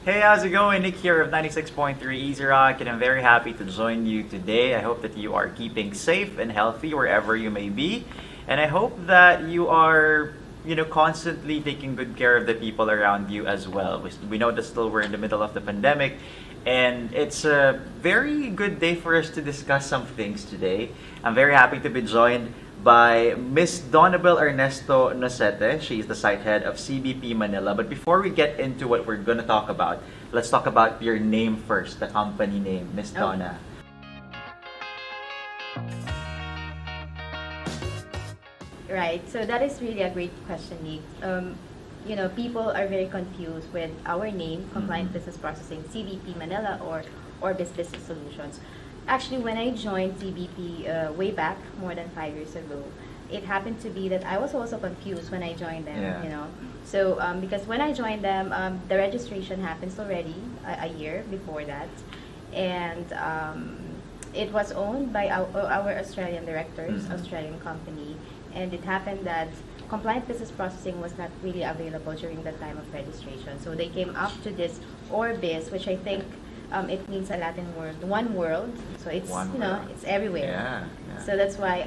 Hey, how's it going? Nick here of 96.3 Easy Rock, and I'm very happy to join you today. I hope that you are keeping safe and healthy wherever you may be. And I hope that you are, constantly taking good care of the people around you as well. We know that still we're in the middle of the pandemic, and it's a very good day for us to discuss some things today. I'm very happy to be joined by Miss Dona Arnesto-Nocete. She is the site head of CBP Manila. But before we get into what we're going to talk about, let's talk about your name first, the company name, Miss Dona. Right. So that is really a great question, Nick. People are very confused with our name, Compliant Business Processing, CBP Manila or Orbis Business Solutions. Actually, when I joined CBP way back, more than 5 years ago, it happened to be that I was also confused when I joined them, Yeah. So, because when I joined them, the registration happens already a year before that. And it was owned by our Australian directors, Australian company. And it happened that compliant business processing was not really available during the time of registration. So they came up to this Orbis, which I think it means a Latin word, one world. So it's it's everywhere. Yeah. So that's why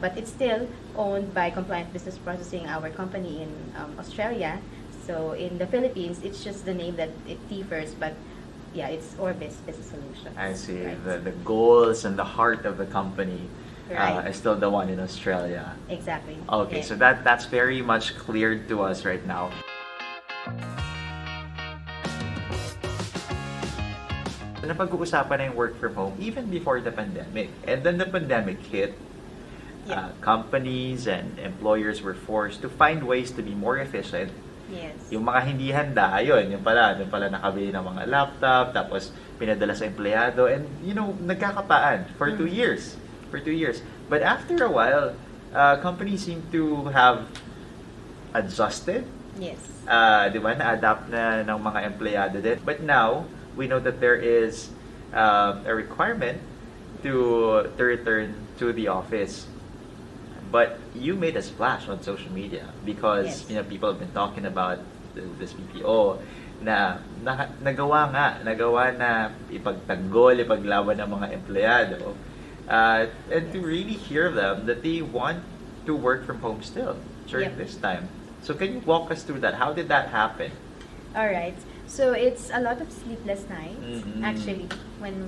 but it's still owned by Compliant Business Processing, our company in Australia. So in the Philippines, it's just the name that it differs, but yeah, it's Orbis Business Solutions. I see. Right. The goals and the heart of the company Right. is still the one in Australia. Exactly. Okay, Yeah. so that's very much clear to us right now. So, napag-uusapan na yung work from home even before the pandemic. And then the pandemic hit. Yeah. Companies and employers were forced to find ways to be more efficient. Yes. Yung mga hindi handa, ayun, yung pala nakabili ng mga laptop, tapos pinadala sa empleyado, and nagkakapaan for 2 years. For 2 years. But after a while, companies seem to have adjusted. Yes. Di ba? Na-adapt na ng mga empleyado din. But now, we know that there is a requirement to return to the office. But you made a splash on social media because Yes. people have been talking about this BPO na nagawa na ipagtanggol, ipaglaban ng mga empleyado. And to really hear them that they want to work from home still during Yep. this time. So can you walk us through that? How did that happen? All right. So it's a lot of sleepless nights actually when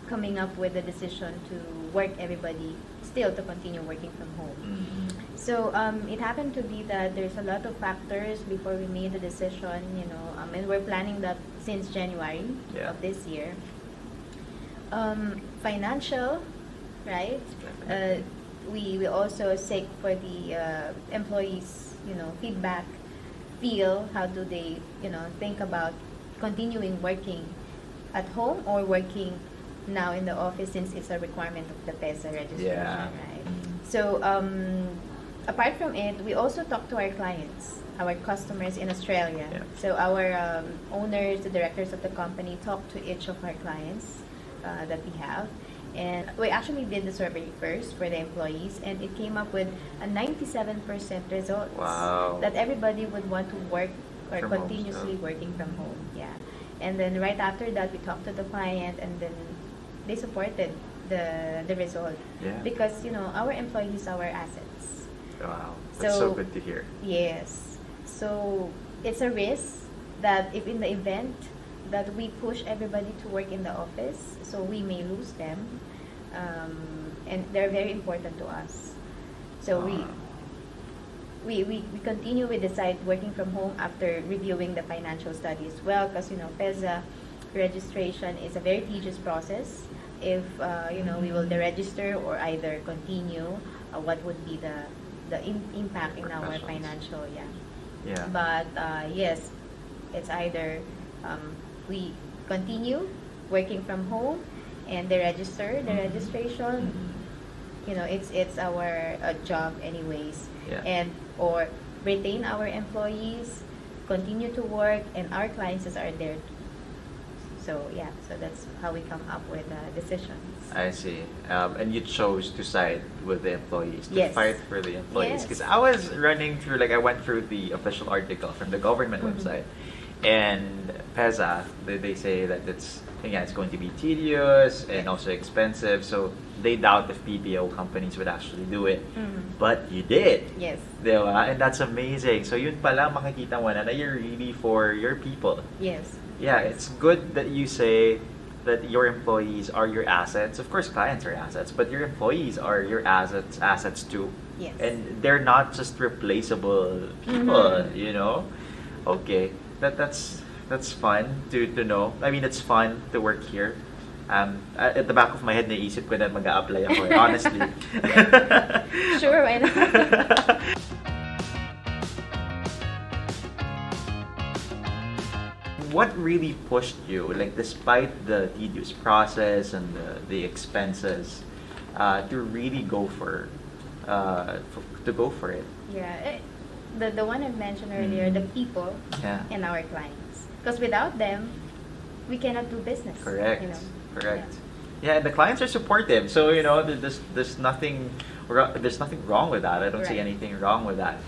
coming up with the decision to work everybody still to continue working from home. So it happened to be that there's a lot of factors before we made the decision, and we're planning that since January of this year. Financial, right? We also seek for the employees, feedback, feel how do they, think about continuing working at home or working now in the office since it's a requirement of the PESA registration, right? So apart from it, we also talk to our clients, our customers in Australia. Yeah. So our owners, the directors of the company talk to each of our clients that we have. And we actually did the survey first for the employees, and it came up with a 97% results. Wow. That everybody would want to work or From home continuously still. working from home. Yeah. And then right after that, we talked to the client, and then they supported the result. Yeah. Because, our employees are our assets. Wow. That's so So- good to hear. Yes. So it's a risk that if in the event that we push everybody to work in the office, so we may lose them, and they're very important to us. So we continue, we decide working from home after reviewing the financial study as well, because PESA registration is a very tedious process. If we will deregister or either continue, what would be the impact in our Repercussions. financial, Yeah. but yes, it's either we continue working from home and they register the registration. It's our job anyways, Yeah. and or retain our employees, continue to work, and our clients are there So yeah, so that's how we come up with decisions. I see. And you chose to side with the employees, to Yes. fight for the employees. Yes. Because I was running through, like, I went through the official article from the government Mhm. website. And PESA, they say that it's going to be tedious and also expensive. So they doubt if PPO companies would actually do it. Mhm. But you did. Yes. Diba? And that's amazing. So yun pala makikita mo na you're really for your people. Yes. Yeah, it's good that you say that your employees are your assets. Of course, clients are assets, but your employees are your assets too. Yes. And they're not just replaceable people, Mhm. you know? Okay, that's fun to know. I mean, it's fun to work here. At the back of my head, naisip ko na mag-a-apply ako, honestly. Sure, why not? What really pushed you, like despite the tedious process and the expenses, to really go for it? Yeah, the one I mentioned earlier, the people Yeah. and our clients. Because without them, we cannot do business. Correct. You know? Correct. Yeah, and the clients are supportive, so there's nothing wrong with that. I don't see Right. anything wrong with that.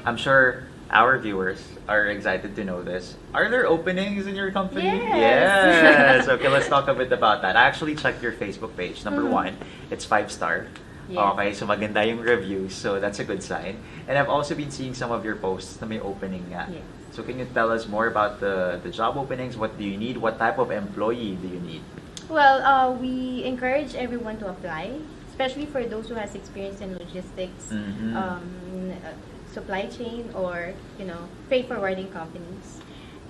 I'm sure our viewers are excited to know this. Are there openings in your company? Yes. Yes. Okay, let's talk a bit about that. I actually checked your Facebook page. Number Mhm. one, it's 5-star. Yes. Okay, so maganda yung reviews, so that's a good sign. And I've also been seeing some of your posts na may opening nga. Yes. So can you tell us more about the job openings? What do you need? What type of employee do you need? Well, we encourage everyone to apply, especially for those who has experience in logistics, Mhm. Supply chain, or freight forwarding companies.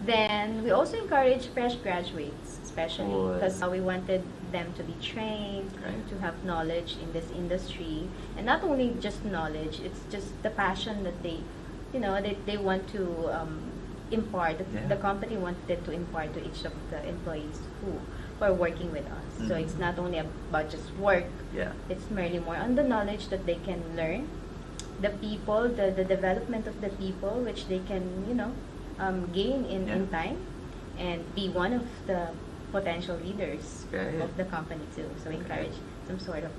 Then we also encourage fresh graduates, especially Good. because we wanted them to be trained, Right. to have knowledge in this industry, and not only just knowledge, it's just the passion that they want to impart. Yeah. The company wanted to impart to each of the employees who are working with us. So Mhm. it's not only about just work. Yeah. It's merely more on the knowledge that they can learn, the people, the development of the people, which they can gain in time, and be one of the potential leaders Right. of the company too. So encourage some sort of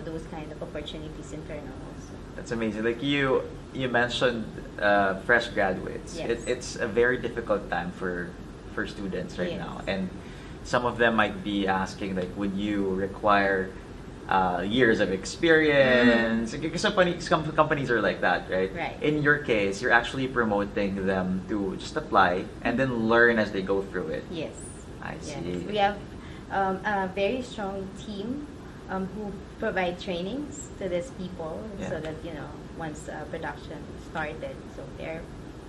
those kind of opportunities internal also. That's amazing. Like you mentioned fresh graduates. Yes. It's a very difficult time for students right Yes. now, and some of them might be asking, like, would you require years of experience? Because some companies are like that, right? Right. In your case, you're actually promoting them to just apply and then learn as they go through it. Yes. I Yes. see. We have a very strong team who provide trainings to these people, Yeah. so that once production started, so they're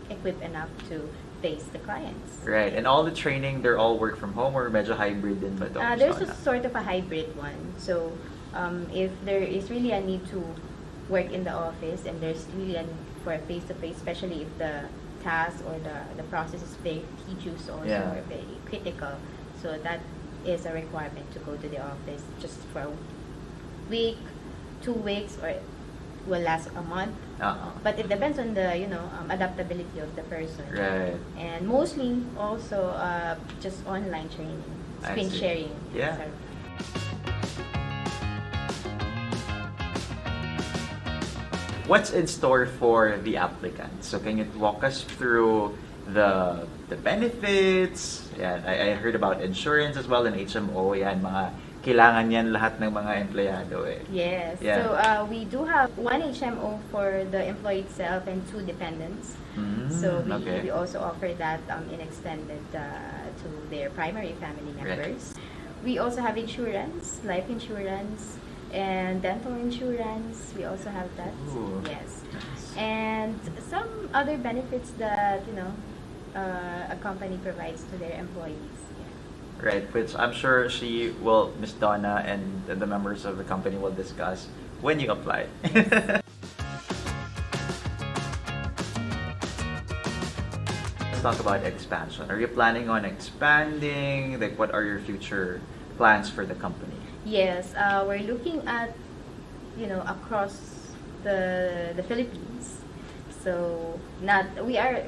equipped enough to face the clients. Right. And all the training, they're all work from home or medyo hybrid din ba to? There's a sort of a hybrid one. So if there is really a need to work in the office, and there's really a need for a face-to-face, especially if the task or the process is very tedious also, Yeah. or very critical. So that is a requirement to go to the office just for a week, 2 weeks, or will last a month. But it depends on the adaptability of the person. Right. And mostly also just online training, I screen see. sharing. Yeah. So, What's in store for the applicants? So can you walk us through the benefits? Yeah, I heard about insurance as well and HMO. Yan, mga kailangan yan lahat ng mga empleyado eh. yes. Yeah. So we do have one HMO for the employee itself and 2 dependents. So we also offer that in extended to their primary family members. We also have insurance, life insurance, and dental insurance. We also have that. Ooh, yes. nice. And some other benefits that a company provides to their employees. Yeah. Right, which I'm sure Miss Donna and the members of the company will discuss when you apply. Let's talk about expansion. Are you planning on expanding? Like, what are your future plans for the company? Yes, we're looking at across the Philippines. So we are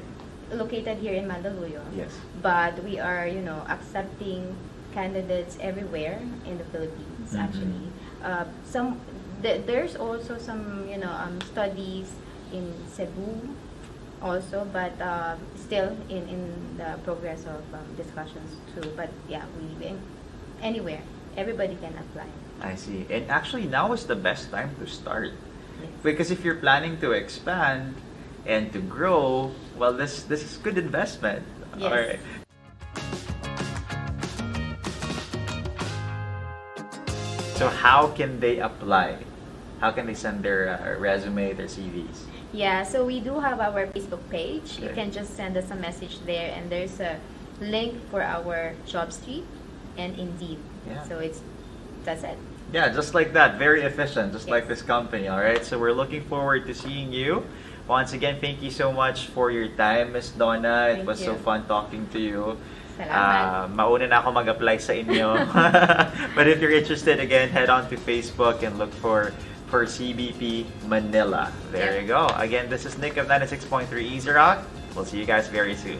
located here in Mandaluyong. Yes. But we are, accepting candidates everywhere in the Philippines. Mhm. Actually, there's also some, studies in Cebu, also, but still in the progress of discussions too. But yeah, anywhere, everybody can apply. I see. And actually, now is the best time to start. Yes. Because if you're planning to expand and to grow, well, this is good investment. Yes. All right. So how can they apply? How can they send their resume, their CVs? Yeah, so we do have our Facebook page. You Okay. can just send us a message there, and there's a link for our job street and Indeed. Yeah. So that's it. Yeah, just like that. Very efficient, just like Yes. this company. All right. So we're looking forward to seeing you. Once again, thank you so much for your time, Miss Donna. It Thank was so you. fun talking to you. Salamat. Mauna na ako mag-apply sa inyo. But if you're interested, again, head on to Facebook and look for CBP Manila. There Yep. you go. Again, this is Nick of 96.3 Easy Rock. We'll see you guys very soon.